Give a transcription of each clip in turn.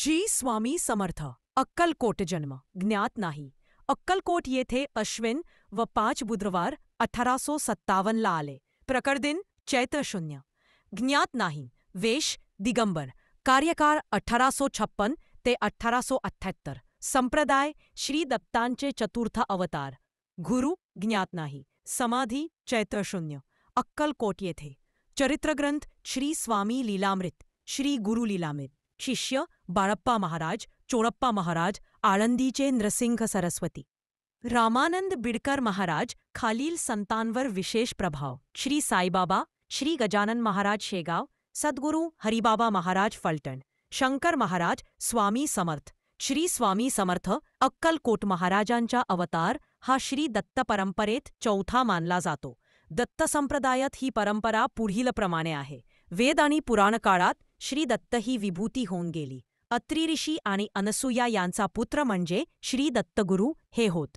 श्री स्वामी समर्थ. अक्कलकोट. जन्म ज्ञात नाही. अक्कलकोट येथे अश्विन व 5 बुधवार 1857 ला आले. प्रकटदिन चैत्र 0. ज्ञात नाही. वेश दिगंबर. कार्यकाळ 1856 ते 1878. संप्रदाय श्री दत्तांचे चतुर्थ अवतार. गुरु ज्ञात नाही. समाधी चैत्र 0. अक्कलकोट येथे. चरित्रग्रंथ श्री स्वामी लीलामृत, श्री गुरु लीलामृत. शिष्य बाळप्पा महाराज, चोळप्पा महाराज, आळंदीचे नृसिंह सरस्वती. रामानंद बिडकर महाराज. खालील संतांवर विशेष प्रभाव. श्री साईबाबा, श्री गजानन महाराज शेगाव, सद्गुरू हरिबाबा महाराज फलटण, शंकर महाराज, स्वामी समर्थ. श्री स्वामी समर्थ अक्कलकोट महाराजांचा अवतार हा श्री दत्त परंपरेत चौथा मानला जातो. दत्त संप्रदायात ही परंपरा पुढीलप्रमाणे आहे. वेद आणि पुराण काळात श्री दत्त ही विभूती होऊन गेली. अत्री ऋषी आणि अनसूया यांचा पुत्र म्हणजे श्री दत्तगुरू हे होत.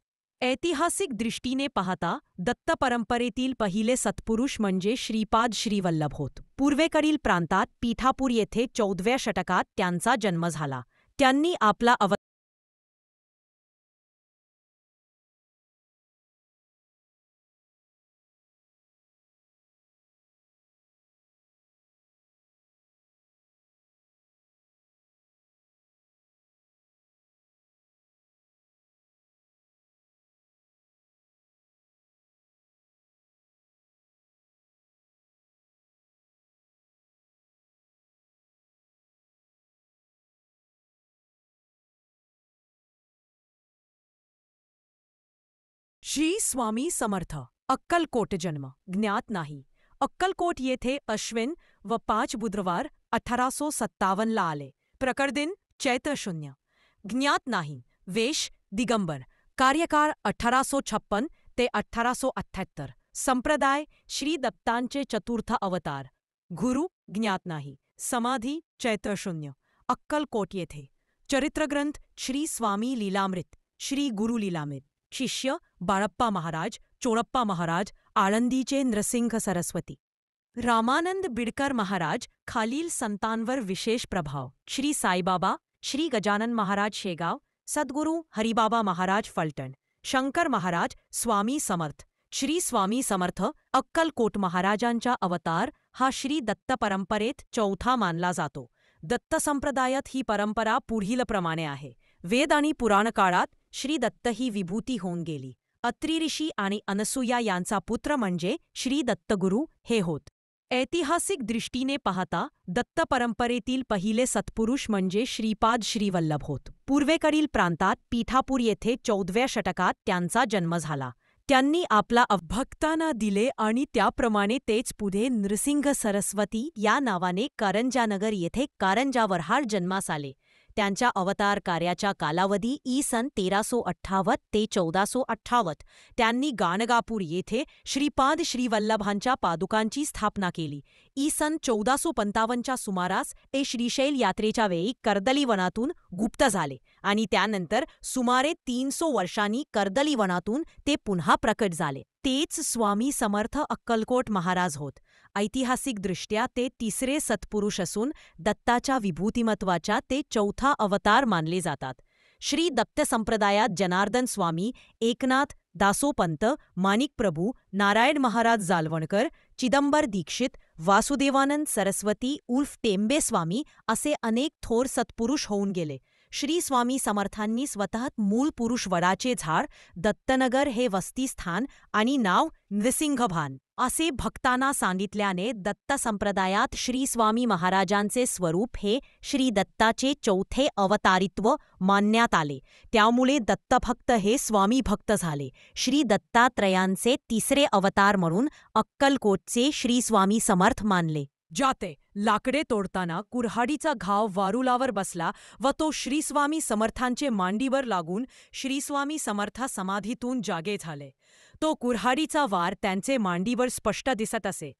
ऐतिहासिक दृष्टीने पाहता दत्त परंपरेतील पहिले सत्पुरुष म्हणजे श्रीपाद श्रीवल्लभ होत. पूर्वेकडील प्रांतात पीठापूर येथे 14व्या शतकात त्यांचा जन्म झाला. त्यांनी आपला श्री स्वामी समर्थ. अक्कलकोट. जन्म ज्ञात नाही. अक्कलकोट येथे अश्विन व 5 बुधवार 1857 ला आले. प्रकटदिन चैत्र 0. ज्ञात नाही. वेश दिगंबर. कार्यकाळ 1856 ते 1878. संप्रदाय श्री दत्तांचे चतुर्थ अवतार. गुरु ज्ञात नाही. समाधी चैत्र 0. अक्कलकोट येथे. चरित्रग्रंथ श्री स्वामी लीलामृत, श्री गुरु लीलामृत. शिष्य बाळप्पा महाराज, चोळप्पा महाराज, आळंदीचे नृसिंह सरस्वती. रामानंद बिडकर महाराज. खालील संतांवर विशेष प्रभाव. श्री साईबाबा, श्री गजानन महाराज शेगाव, सद्गुरू हरिबाबा महाराज फलटण, शंकर महाराज, स्वामी समर्थ. श्री स्वामी समर्थ अक्कलकोट महाराजांचा अवतार हा श्री दत्त परंपरेत चौथा मानला जातो. दत्त संप्रदायात ही परंपरा पुढीलप्रमाणे आहे. वेद आणि पुराण काळात श्री दत्त ही विभूती होऊन गेली. अत्री ऋषी आणि अनसूया यांचा पुत्र म्हणजे श्री दत्तगुरू हे होत. ऐतिहासिक दृष्टीने पाहता दत्त परंपरेतील पहिले सत्पुरुष म्हणजे श्रीपाद श्रीवल्लभ होत. पूर्वेकडील प्रांतात पीठापूर येथे 14व्या शतकात त्यांचा जन्म झाला. त्यांनी आपला भक्तांना दिले आणि त्याप्रमाणे तेच पुढे नृसिंह सरस्वती या नावाने कारंजानगर येथे कारंजावरहार जन्मास आले. त्यांच्या अवतार कार्याचा कालावधी सन 1358 ते 1458. त्यांनी गाणगापूर येथे श्रीपाद श्रीवल्लभांच्या पादुकांची स्थापना केली. सन 1455च्या सुमारास ते श्रीशैल यात्रेच्या वेळी कर्दलीवनातून गुप्त झाले आणि त्यानंतर सुमारे 300 वर्षांनी कर्दलीवनातून ते पुन्हा प्रकट झाले. तेच स्वामी समर्थ अक्कलकोट महाराज होत. ऐतिहासिकदृष्ट्या ते तिसरे सत्पुरुष असून दत्ताच्या विभूतिमत्वाचा ते चौथा अवतार मानले जातात. श्री दत्त संप्रदायात जनार्दन स्वामी, एकनाथ दासोपंत, माणिकप्रभू, नारायण महाराज जालवणकर, चिदंबर दीक्षित, वासुदेवानंद सरस्वती उर्फ टेंबे स्वामी असे अनेक थोर सत्पुरुष होऊन गेले. श्री स्वामी समर्थांनी स्वतः मूळ पुरुष वडाचे झाड, दत्तनगर हे वस्तीस्थान आणि नाव नृसिंहभान असे भक्तांना सांगितल्याने दत्त संप्रदायात श्री स्वामी महाराजांचे स्वरूप हे श्री दत्ताचे चौथे अवतारित्व मानण्यात आले. त्यामुळे दत्तभक्त हे स्वामी भक्त झाले. श्री दत्तात्रयांचे तिसरे अवतार म्हणून अक्कलकोटचे श्री स्वामी समर्थ मानले जाते. लाकडे तोडताना कुऱ्हाडीचा घाव वारुलावर बसला व तो श्रीस्वामी समर्थांचे मांडीवर लागून श्रीस्वामी समर्थ समाधीतून जागे झाले. तो कुऱ्हाडीचा वार त्यांचे मांडीवर स्पष्ट दिसत असे.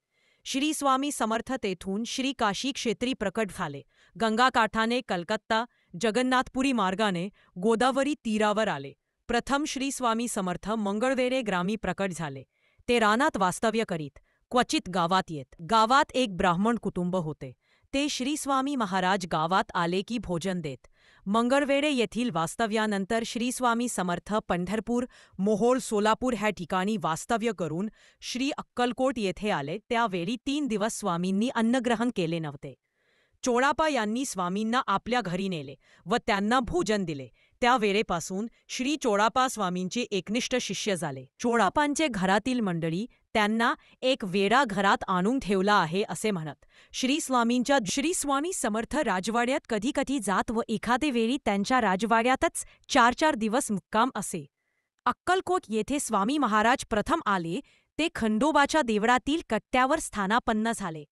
श्रीस्वामी समर्थ तेथून श्री काशी क्षेत्री प्रकट झाले. गंगाकाठाने कलकत्ता, जगन्नाथपुरी मार्गाने गोदावरी तीरावर आले. प्रथम श्रीस्वामी समर्थ मंगळवेढे ग्रामी प्रकट झाले. ते रानात वास्तव्य करीत, क्वचित गावात येत. गावात एक ब्राह्मण कुटुंब होते. ते श्रीस्वामी महाराज गावात आले की भोजन देत. मंगळवेढे येथील वास्तव्यानंतर श्री स्वामी समर्थ पंढरपूर, मोहोळ, सोलापूर ह्या ठिकाणी वास्तव्य करून श्री अक्कलकोट येथे आले. त्यावेळी 3 दिवस स्वामींनी अन्नग्रहण केले नव्हते. चोळाप्पा यांनी स्वामींना आपल्या घरी नेले व त्यांना भोजन दिले. त्या वेळेपासून श्री चोळाप्पा स्वामींचे एकनिष्ठ शिष्य झाले. चोळाप्पांचे घरातील मंडळी त्यांना एक वेडा घरात आणून ठेवला आहे असे म्हणत. श्री स्वामी समर्थ राजवाड्यात कधी कधी जात व एखादे वेळी त्यांच्या राजवाड्यातच 4-4 दिवस मुक्काम असे. अक्कलकोट येथे स्वामी महाराज प्रथम आले ते खंडोबाच्या देवळातील कट्ट्यावर स्थानापन्न झाले.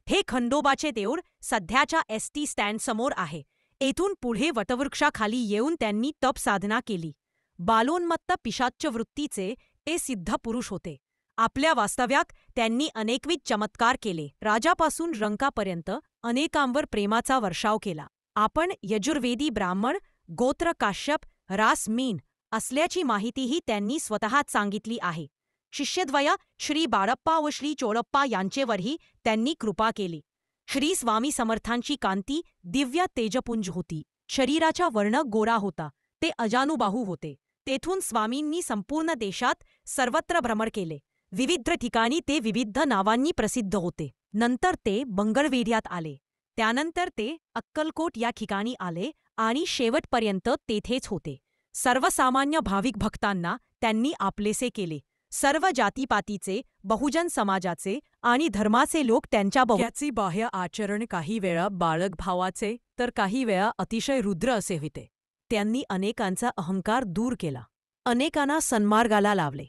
हे खंडोबाचे देऊळ सध्याच्या एसटी स्टँडसमोर आहे. येथून पुढे वटवृक्षाखाली येऊन त्यांनी तप साधना केली. बालोन्मत्त पिशाच्च वृत्तीचे ते सिद्ध पुरुष होते. आपल्या वास्तव्यात त्यांनी अनेकविध चमत्कार केले. राजापासून रंकापर्यंत अनेकांवर प्रेमाचा वर्षाव केला. आपण यजुर्वेदी ब्राह्मण, गोत्र काश्यप, रास मीन असल्याची माहितीही त्यांनी स्वतःच सांगितली आहे. शिष्यद्वया श्री बाळप्पा व श्री चोळप्पा यांचेवरही त्यांनी कृपा केली. श्री स्वामी समर्थांची कांती दिव्य तेजपुंज होती. शरीराचा वर्ण गोरा होता. ते अजानुबाहू होते. तेथून स्वामींनी संपूर्ण देशात सर्वत्र भ्रमण केले. विविध ठिकाणी ते विविध नावांनी प्रसिद्ध होते. नंतर ते मंगळवेढ्यात आले. त्यानंतर ते अक्कलकोट या ठिकाणी आले आणि शेवटपर्यंत तेथेच होते. सर्वसामान्य भाविक भक्तांना त्यांनी आपलेसे केले. सर्व जातीपातीचे, बहुजन समाजाचे आणि धर्माचे लोक त्यांच्या त्याचे बाह्य आचरण काही वेळा बाळक भावाचे तर काही वेळा अतिशय रुद्र असे होते. त्यांनी अनेकांचा अहंकार दूर केला. अनेकांना सन्मार्गाला लावले.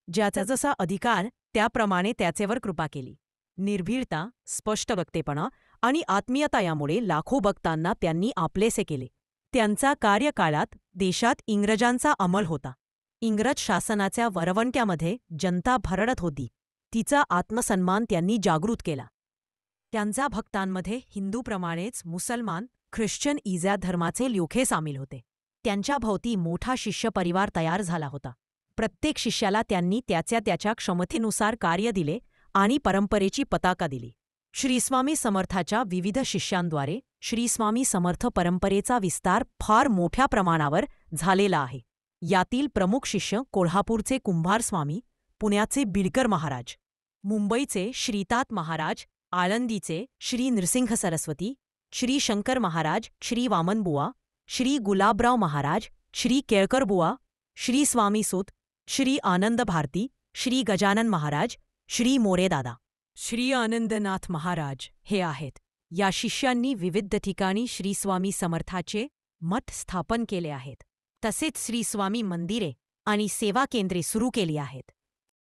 ज्याचा जसा अधिकार त्याप्रमाणे त्याचेवर कृपा केली. निर्भीडता, स्पष्ट वक्तेपणा आणि आत्मीयता यामुळे लाखो भक्तांना त्यांनी आपलेसे केले. त्यांचा कार्यकाळात देशात इंग्रजांचा अंमल होता. इंग्रज शासनाच्या वरवंट्यामध्ये जनता भरडत होती. तिचा आत्मसन्मान त्यांनी जागृत केला. त्यांच्या भक्तांमध्ये हिंदूप्रमाणेच मुसलमान, ख्रिश्चन इजा धर्माचे लोकही सामील होते. त्यांच्या भोवती मोठा शिष्य परिवार तयार झाला होता. प्रत्येक शिष्याला त्यांनी त्याच्या क्षमतेनुसार कार्य दिले आणि परंपरेची पताका दिली. श्रीस्वामी समर्थाच्या विविध शिष्यांद्वारे श्रीस्वामी समर्थ परंपरेचा विस्तार फार मोठ्या प्रमाणावर झालेला आहे. यातील प्रमुख शिष्य कोल्हापूरचे कुंभार स्वामी, पुण्याचे बिडकर महाराज, मुंबईचे श्रीतात महाराज, आळंदीचे श्री नृसिंह सरस्वती, श्री शंकर महाराज, श्री वामनबुवा, श्री गुलाबराव महाराज, श्री केळकर बुवा, श्री स्वामी सूत, श्री आनंद भारती, श्री गजानन महाराज, श्री मोरेदादा, श्री आनंदनाथ महाराज हे आहेत. या शिष्यांनी विविध ठिकाणी श्रीस्वामी समर्थाचे मठ स्थापन केले आहेत. तसेच श्रीस्वामी मंदिरे आणि सेवा केंद्रे सुरू केली आहेत.